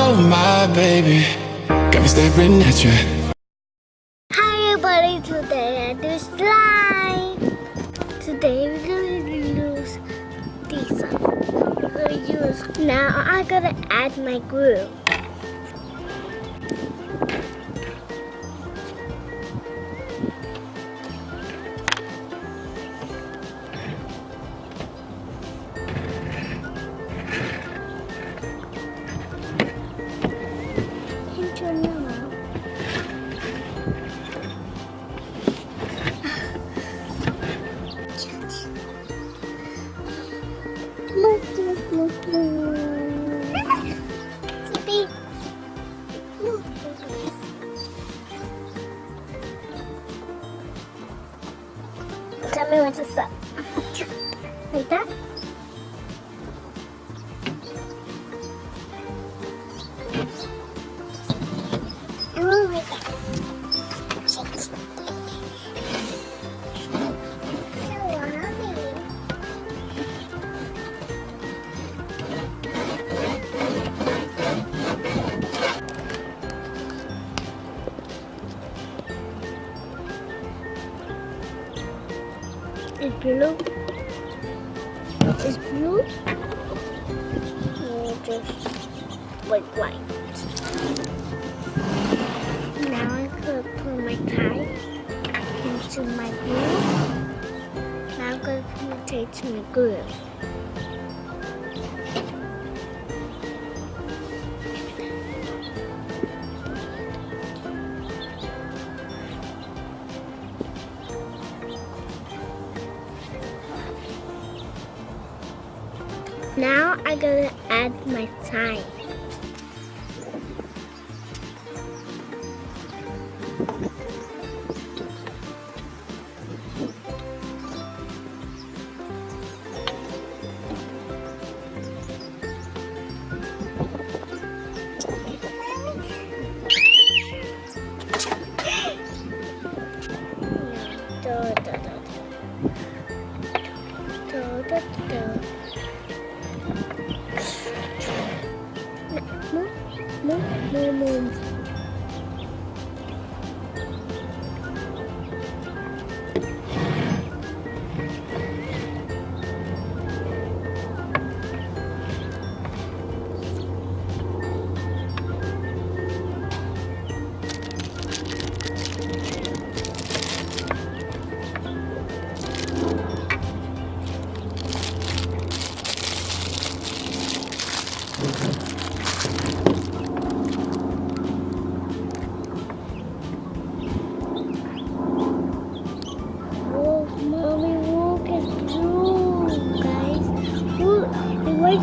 Oh my baby, got me staring at you. Hi everybody, today I do slime. Today we're gonna use these. Now I'm gonna add my glue. Tell me when to stop. Like that? Oh, like that. It's blue. It's blue. And just like white. Now I'm gonna put my tie into my glue. Now I'm gonna put my tie to my glue. Now I'm gonna add my thyme. Move.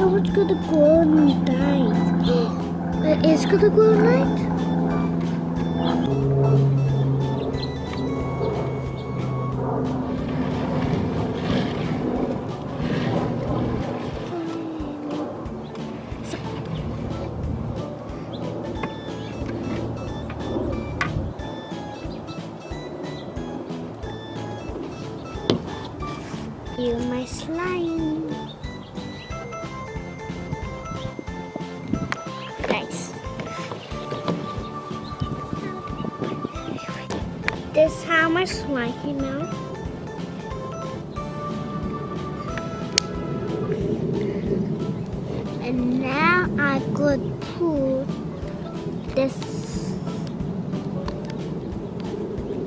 It's gonna go night. It's gonna go night. You're my slime. This is how my slime came out. And now I could put this.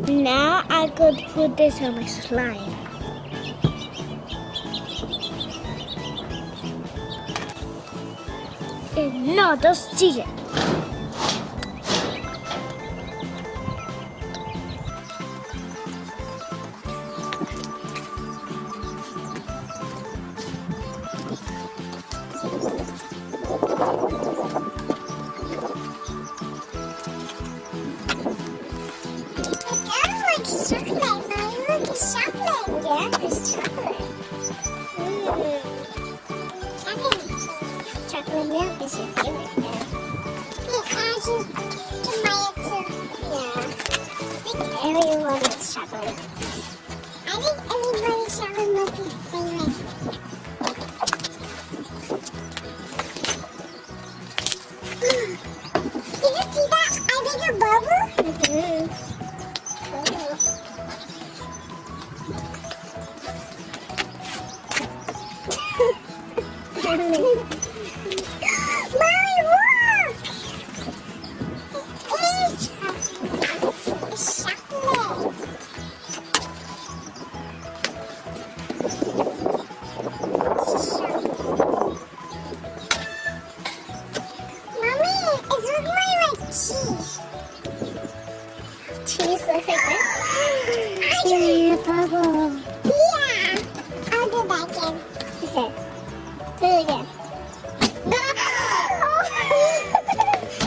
Now I could put this on my slime. And no, just see it. Chocolate, yeah, it's chocolate. Chocolate milk is your favorite now. Yeah, I think everyone's chocolate. I think everybody's chocolate milk is favorite. you see that? I make a bubble. Mm-hmm. Mommy, look! It's chocolate. Mommy, it looks like cheese. Cheese looks like this? Yeah, bubble. Yeah. I'll do that again. Okay. Do it again. No!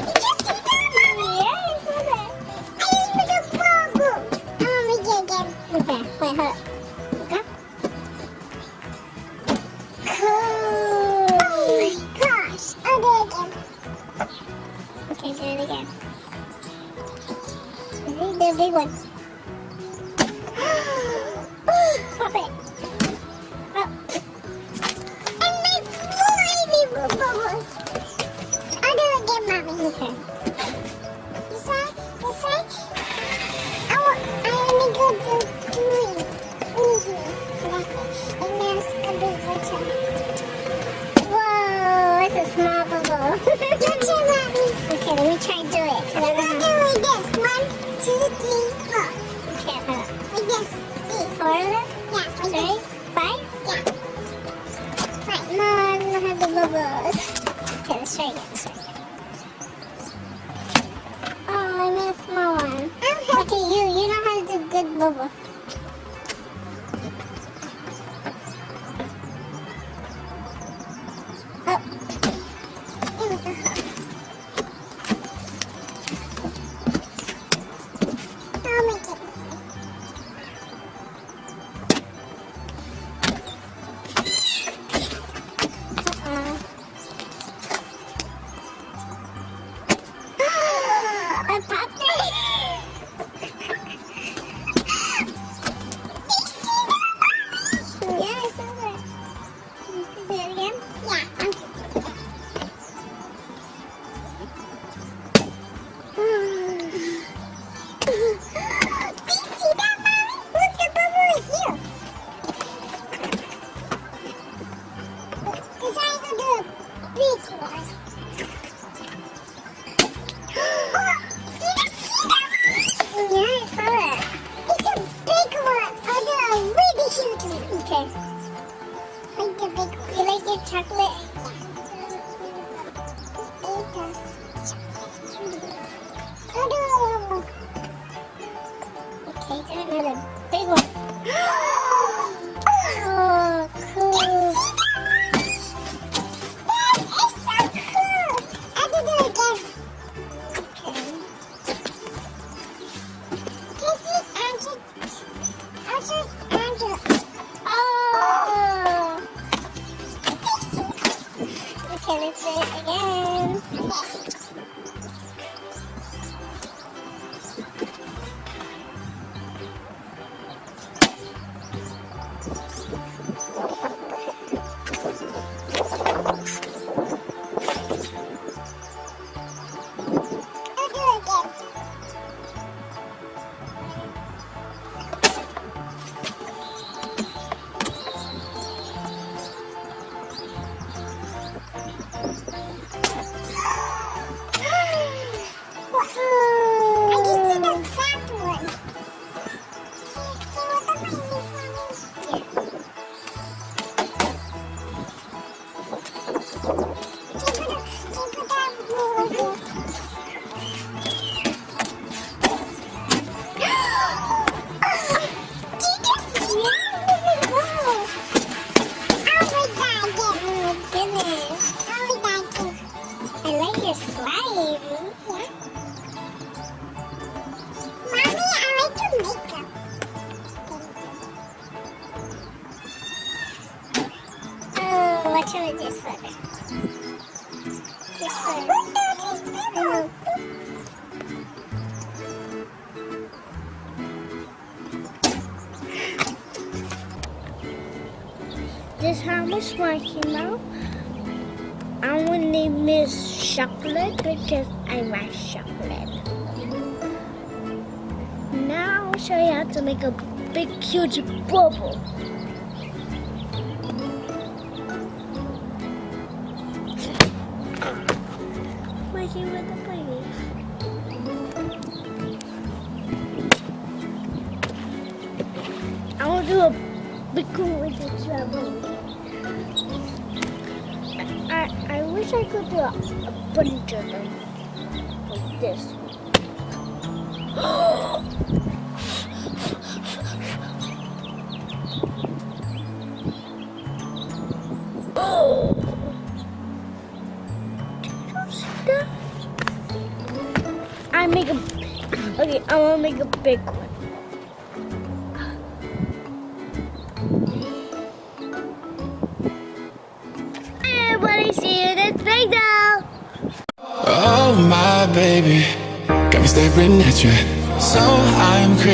Did you see that, Mommy? Yeah, I saw that. I just made a bubble. I'm gonna make it again. Okay, wait, hold up. Okay. Cool. Oh my gosh. I'll do it again. Okay, do it again. The big one. Pop it. Oh. And my baby bubbles. I'll do it again, Mommy. Okay. This side. I want to go to three. And there's a big one. Whoa, it's a small bubble. Your turn, Mommy. Okay, let me try and do it. I'm going to do it like this. 1, 2, 3, 4. Okay, hold on. Like this. 4 of them? Yeah, like this. 5? Yeah. 5. Come on, I don't have the bubbles. Okay, let's try again. Oh, I made a small one. Okay, you know how to do good bubbles. Oh. There we go. I'll make it. I popped it. Yeah, I saw that. Can you do it again? Yeah, I'm going to do it again. Did you see that, Mommy? Look, the bubble is here. Because I'm going to do a big one. Yeah, I saw it. It's a big one. I'll do a really huge one. Okay. Like the big one. You like your chocolate? Yeah. It does chocolate. I'll do a little more. Okay, do another big one. Oh, cool. That is so cool. I'll do it again. Okay. Casey, Andrew. Oh! Okay, let's do it again. I'll do it again. I just did a fat one. I like your slime. Yeah. Mommy, I like your makeup. Oh, what should we just look? This one. This is how much more, you know? I want to name it Chocolate because I like chocolate. Now I'll show you how to make a big, huge bubble. Working with the baby. I want to do a big one with the strawberry. I wish I could do a bunch of them like this. I want to make a big one. Everybody see you next playground. Oh my baby, got me staring at you. So I'm crazy.